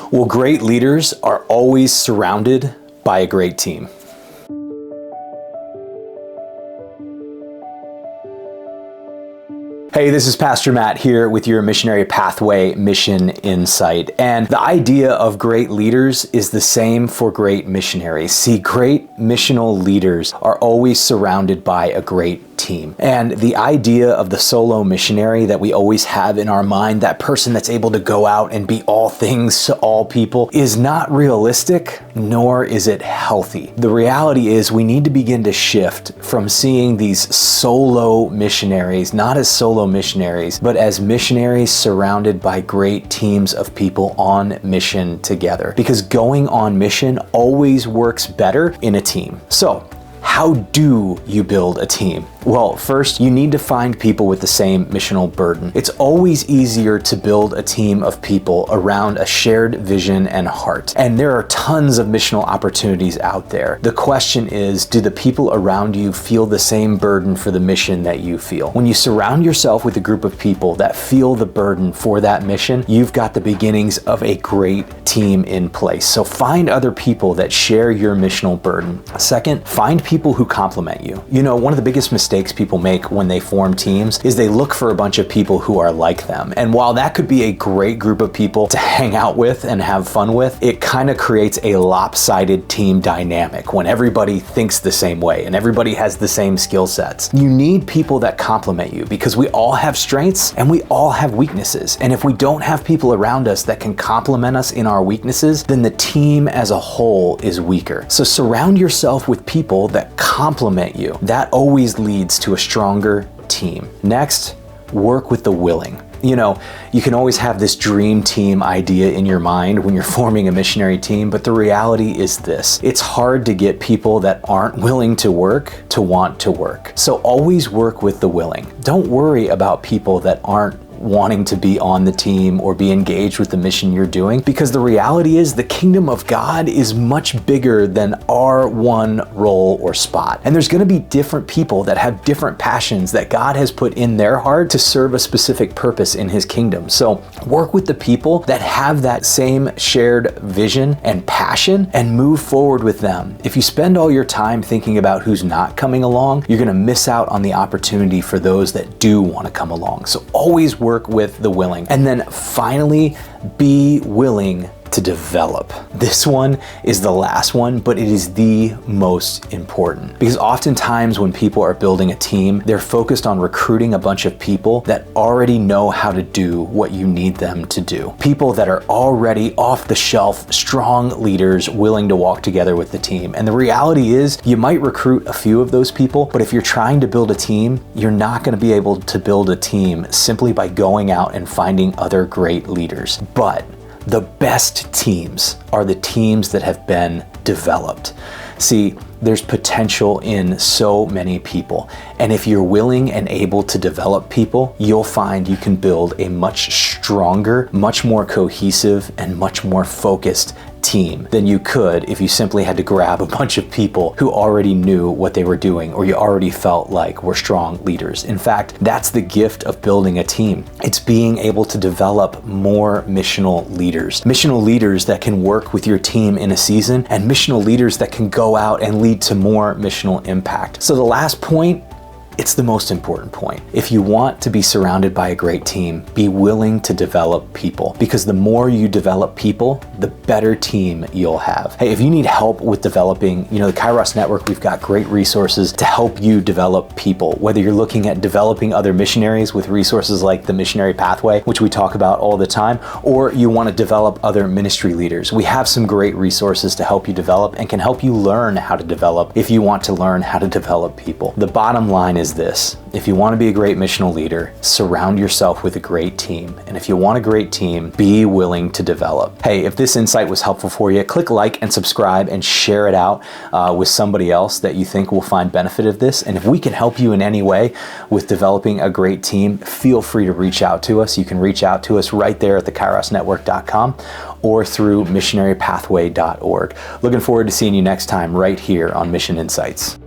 Well, great leaders are always surrounded by a great team. Hey, this is Pastor Matt here with your Missionary Pathway Mission Insight. And the idea of great leaders is the same for great missionaries. See, great missional leaders are always surrounded by a great team. And the idea of the solo missionary that we always have in our mind, that person that's able to go out and be all things to all people, is not realistic, nor is it healthy. The reality is we need to begin to shift from seeing these solo missionaries, not as solo missionaries, but as missionaries surrounded by great teams of people on mission together. Because going on mission always works better in a team. So, how do you build a team? Well, first, you need to find people with the same missional burden. It's always easier to build a team of people around a shared vision and heart. And there are tons of missional opportunities out there. The question is, do the people around you feel the same burden for the mission that you feel? When you surround yourself with a group of people that feel the burden for that mission, you've got the beginnings of a great team in place. So find other people that share your missional burden. Second, find people who complement you. You know, one of the biggest mistakes people make when they form teams is they look for a bunch of people who are like them. And while that could be a great group of people to hang out with and have fun with, it kind of creates a lopsided team dynamic when everybody thinks the same way and everybody has the same skill sets. You need people that complement you because we all have strengths and we all have weaknesses. And if we don't have people around us that can complement us in our weaknesses, then the team as a whole is weaker. So surround yourself with people that complement you. That always leads to a stronger team. Next, work with the willing. You know, you can always have this dream team idea in your mind when you're forming a missionary team, but the reality is this: it's hard to get people that aren't willing to work to want to work. So always work with the willing. Don't worry about people that aren't wanting to be on the team or be engaged with the mission you're doing, because the reality is the kingdom of God is much bigger than our one role or spot. And there's going to be different people that have different passions that God has put in their heart to serve a specific purpose in his kingdom. So work with the people that have that same shared vision and passion and move forward with them. If you spend all your time thinking about who's not coming along, you're going to miss out on the opportunity for those that do want to come along. So always work with the willing. And then finally, be willing to develop. This one is the last one, but it is the most important. Because oftentimes when people are building a team, they're focused on recruiting a bunch of people that already know how to do what you need them to do. People that are already off the shelf, strong leaders willing to walk together with the team. And the reality is you might recruit a few of those people, but if you're trying to build a team, you're not going to be able to build a team simply by going out and finding other great leaders. But the best teams are the teams that have been developed. See, there's potential in so many people. And if you're willing and able to develop people, you'll find you can build a much stronger, much more cohesive, and much more focused team than you could if you simply had to grab a bunch of people who already knew what they were doing or you already felt like were strong leaders. In fact, that's the gift of building a team. It's being able to develop more missional leaders that can work with your team in a season, and missional leaders that can go out and lead to more missional impact. So the last point, it's the most important point. If you want to be surrounded by a great team, be willing to develop people, because the more you develop people, the better team you'll have. Hey, if you need help with developing, the Kairos Network, we've got great resources to help you develop people. Whether you're looking at developing other missionaries with resources like the Missionary Pathway, which we talk about all the time, or you want to develop other ministry leaders, we have some great resources to help you develop and can help you learn how to develop if you want to learn how to develop people. The bottom line is this: if you want to be a great missional leader, surround yourself with a great team. And if you want a great team, be willing to develop. Hey, if this insight was helpful for you, click like and subscribe and share it out with somebody else that you think will find benefit of this. And if we can help you in any way with developing a great team, feel free to reach out to us. You can reach out to us right there at thekairosnetwork.com or through missionarypathway.org. Looking forward to seeing you next time right here on Mission Insights.